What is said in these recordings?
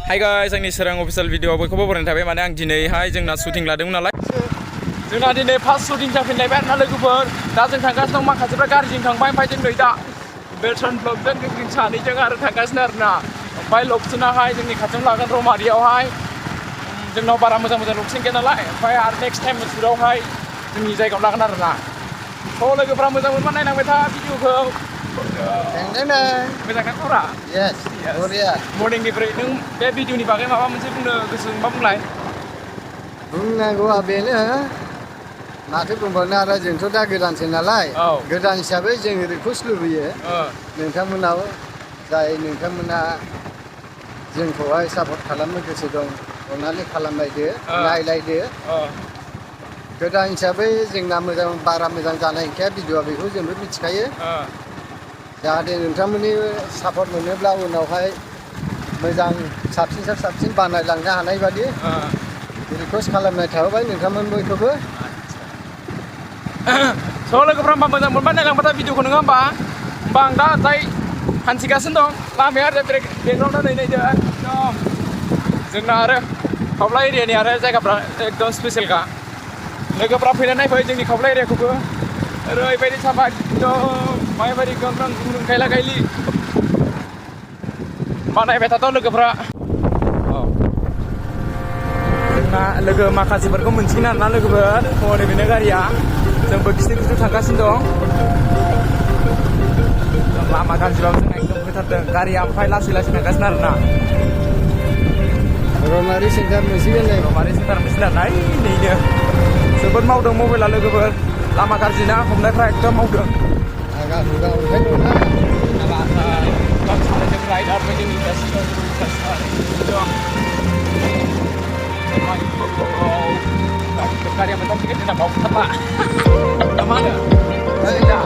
Hi guys आंनि सोरां official video बयखौबो बरायनाय थाबाय माने आं दिनैहाय जोंना शुटिं लादोंमोन नालाय जोंना दिनै फार्स्ट शुटिं जाफिनलायबाय आरोना लोगोफोर दा जों थांगासिनो दं माखासेफ्रा गारिजों थांबाय ओमफ्राय जों नै दा बेलसन ब्लगजों जों सानैजों आरो थांगासिनो आरोना ओमफ्राय लक्सनाहाय जोंनि खाथियाव लागोन रमारियावहाय जोंनाव बारा मोजां लक्सन गैया नालाय ओमफ्राय आरो नेक्स्ट टाइम मुसुरावहाय जोंनि जायगायाव लागोन आरोना थ' लोगोफ्रा मोजां मोनबा नायनांबाय था भिडिअखौ मोजां ना खबरा मर्निंनिफ्राय नों बे भिडिअनि बागै माबा मोनसे बुंनो गोसो दंबा बुंलाय बुंनांगौआ बेनो माथो बुंबावनो आरो जोंथ' दा गोदानसो नालाय गोदान हिसाबै जों रिकुवेस्ट लुबैयो नोंथांमोनाव जाय नोंथांमोना जोंखौहाय सापर्ट खालामनो गोसो दं अननानै खालामलायदो नायलायदो गोदान हिसाबै जोंना बारा मोजां जानाय गैया भिडिअआ बेखौ जोंबो मिथिखायो जाहाथे नोंथांमोननि सापर्ट मोनोब्ला उनावहाय मोजां साबसिन बानायलांनो हानाय बादि रिकुवेस्ट खालामनाय थाबाय नोंथांमोन बयखौबो स' लोगोफ्रा होमबा मोजां मोनबाय नायलांबाय भिडिअखौ नङा होमबा आं दा जाय हान्थिगासिनो दं लामाया आरो बेकग्राउन्डआव नै नायदो एकदम जोंना आरो खावला एरियानि आरो जायगाफ्रा एकदम स्पेसियेलखा लोगोफ्रा फैनानै नायफै जोंनि खावला एरियाखौबो ओरैबायदि साफा एकदम माबायदि गायला गायलि बानायबाय थाथ' लोगोफ्रा जोंना लोगो माखासेफोरखौ मोनसिगोन आरोना लोगोफोर हनै बेनो गारिया जोंबो खिथु थांगासिनो दं लामा गाज्रिबाबो जों एकदम होथारदों गारिया ओमफ्राय लासै थांगासिनो आरोना रौमारि सेन्टार मोनसिगोन रौमारि सेन्टार मोनसिगोन आरोना नैनो जोबोद मावदों मबाइला लोगोफोर लामा गाज्रि ना हमनायफ्रा एकदम मावदों गारिया मोजां tiket kita bawa ke Pak. Kemana? Beda.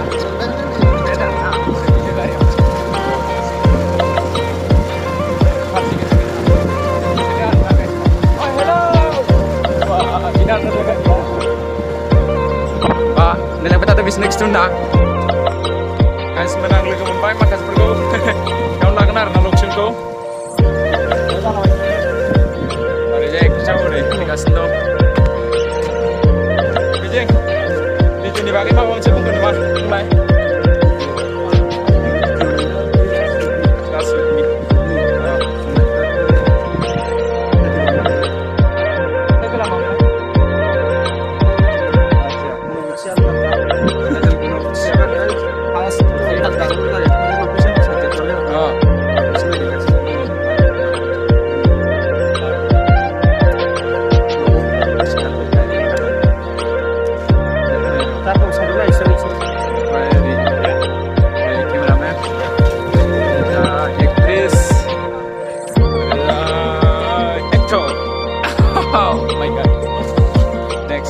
Next next na guys menang logo montay makas pergo kamu lagan arna loksin ko hari jay kacau deh dikasih dong bijeng video ni bagi mau saya bukan mas mulai that's with me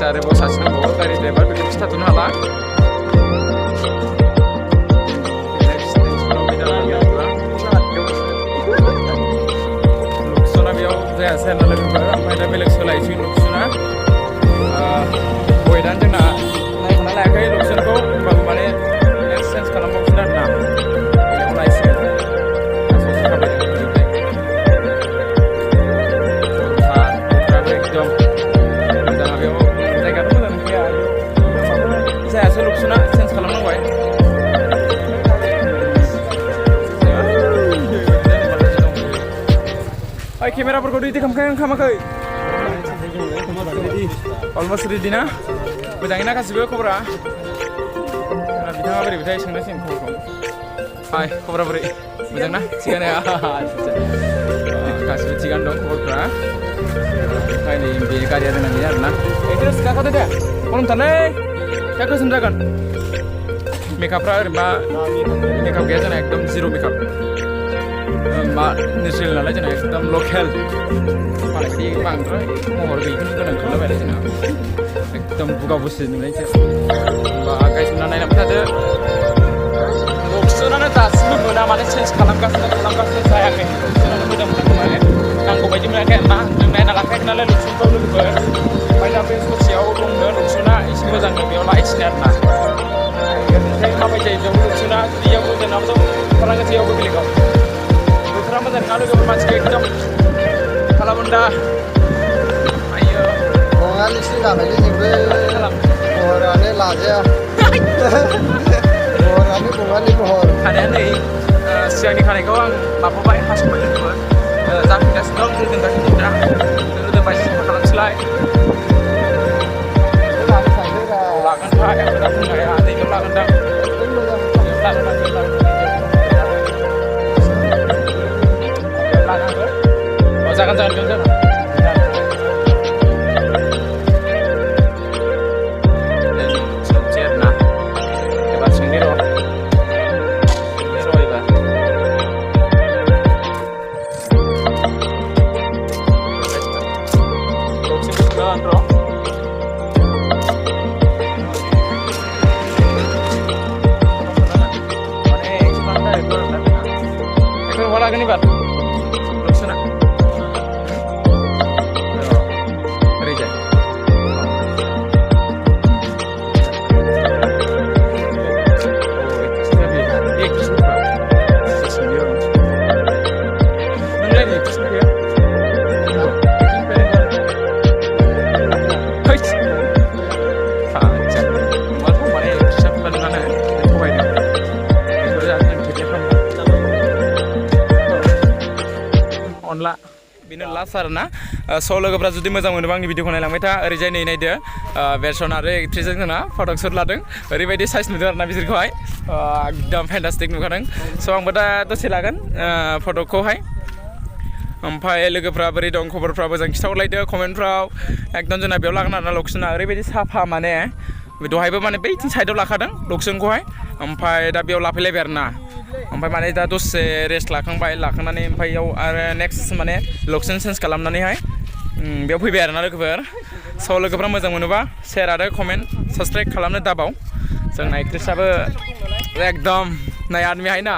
Ada bos asli bawa dari driver bikin satu hala. Luksona biau saya nalar juga, pada belak selai sih luksona. Boy dan jena, naik mana lagi kayak luksona kau, baru mana essence kalau mau sudah nam, yang lain sih. Asal suka banyak juga. Saya asal luksona sense kalau mau ya. Ay kamera berkodo itu kamu kai. Almost ready na. Bejangin na kasih kobra. Bintang apa beri bejang sengna sing kobra. Ay kobra beri. Bejang na. Cikan ya. Kasih cikan dong kobra. Kayak ini biar karya dengan dia na. Terus kakak tuh deh. Kolom tanah. क्या कुछ समझागन makeup makeup गया जना एकदम zero makeup natural नालाय जना एकदम लकेल मालाय बिदि बांद्राय महर गैयिखौनो गोनां खालामबाय जना एकदम बुगा बुसि नुनायसो होमबा गाइस मोना नायलांबाय थादो लक्सनानो दासिमबो मोना माने चेन्ज खालामगासिनो जायाखै लक्सनानो मोजां माने नांगौ बायदि मोनाखै आरोना जों नायना लाखायाखै नालाय लक्सनखौ लोगोफोर ओमफ्राय दा बे ससेयाव दंनो लक्सना एसे मोजां बेयाव लाखिनो आरोना ओमफ्राय माबायदि जायो बेयाव लक्सना जुदियावबो जेनेबा orang kecil aku pilih kau. Terus ramai dan kalau kau masih kayak दा ayo बङालिसो जाबायलै जोंबो महरानो लाजाया महरानो बङालि महर खानाया नै सिगांनि खानायखौ आं माबाबाय हास'बाय लोगोफोर जाफिनगासिनो दं रोदोंगासिनो दा रोदोंबाय साफा खालामसैलाय लागोनथाय आं दा बुंनो हाया नैबेयाव लागोनदां जागोन Cerna ebar sendiri loh ebar jalan bro mana eksplanda ekor bola gini bar sana अनला बेनो लास्ट आरोना स' लोगोफ्रा जुदि मोजां मोनोबा आंनि भिडिअखौ नायलांबाय था ओरैजाय नै नायदो बेरसन आरो एक्ट्रिसजों जोंना फट' शुट लादों ओरैबायदि साइज नुदों आरोना बिसोरखौहाय एकदम फेन्टास्टिक नुखादों स' आंबो दा दसे लागोन फट'खौहाय ओमफ्राय लोगोफ्रा बोरै दं खबरफ्रा मोजां खिथाहरलायदो कमेन्टफ्राव एकदम जोंना बेयाव लागोन आरोना लकेसना ओरैबायदि साफा माने दहायबो माने बैथिं साइडआव लाखादों लकेसनखौहाय ओमफ्राय दा बेयाव लाफैलायबाय आरोना ओमफ्राय माने दा दसे रेस्ट लाखांनानै ओमफ्राय इयाव आरो नेक्स्ट माने लकेसन चेन्ज खालामनानैहाय बेयाव फैबाय आरोना लोगोफोर स' लोगोफ्रा मोजां मोनोबा शेयार आरो कमेन्ट साबसक्राइब खालामनो दाबाव जोंना एक्ट्रिसआबो एकदम नाय आदमी हाय ना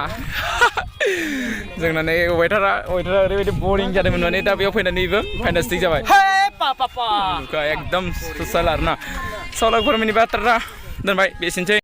जोंना नै वेटारा ओरैबायदि बरिं जादोंमोन माने दा बेयाव फैनानैबो फेन्टास्टिक जाबाय एकदम स्पेसियेल आरोना स' लोगोफोर मिनि बाथ्रा दोनबाय बेसेनोसै